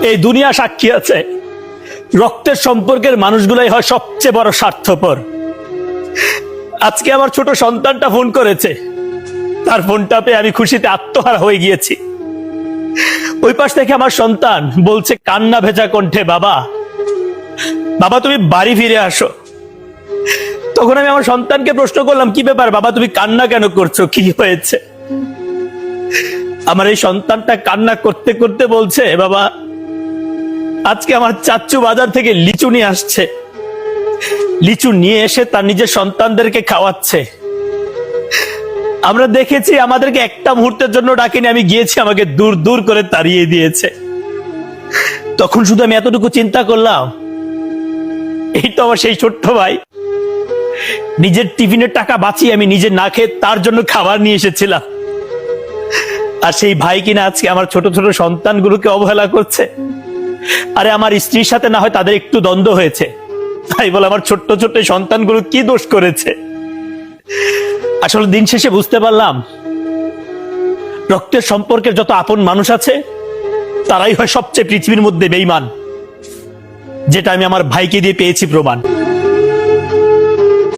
এই দুনিয়া সাক্ষী আছে, রক্তের সম্পর্কের মানুষগুলাই হয় সবচেয়ে বড় স্বার্থপর। আজকে আমার ছোট সন্তানটা ফোন করেছে, তার ফোনটা পেয়ে আমি খুশিতে আত্মহারা হয়ে গিয়েছি। ওই পাশ থেকে আমার সন্তান বলছে কান্না ভেজা কণ্ঠে, বাবা বাবা তুমি বাড়ি ফিরে আসো। তখন আমি আমার সন্তানকে প্রশ্ন করলাম, কি ব্যাপার বাবা, তুমি কান্না কেন করছো, কি হয়েছে? আমার এই সন্তানটা কান্না করতে করতে বলছে, বাবা আজকে আমার চাচ্চু বাজার থেকে লিচু নিয়ে আসছে, লিচু নিয়ে এসে তার নিজের সন্তানদেরকে খাওয়াচ্ছে। আমরা দেখেছি, আমাদেরকে একটা মুহূর্তের জন্য ডাকেনি, আমি গিয়েছি, আমাকে দূর দূর করে তাড়িয়ে দিয়েছে। তখন শুধু আমি এতটুকু চিন্তা করলাম, এই তো আমার সেই ছোট্ট ভাই, নিজের টিফিনের টাকা বাঁচিয়ে আমি নিজে না খেয়ে তার জন্য খাবার নিয়ে এসেছিলাম। আর সেই ভাই কিনা আজকে আমার ছোট ছোট সন্তানগুলোকে অবহেলা করছে। আরে আমার স্ত্রীর সাথে না হয় তাদের একটু দ্বন্দ্ব হয়েছে, তাই বলে আমার ছোট্ট ছোট্ট সন্তানগুলো কি দোষ করেছে? আসলে দিন শেষে বুঝতে পারলাম, রক্তের সম্পর্কের যত আপন মানুষ আছে তারাই হয় সবচেয়ে পৃথিবীর মধ্যে বেঈমান, যেটা আমি আমার ভাইকে দিয়ে পেয়েছি প্রমাণ।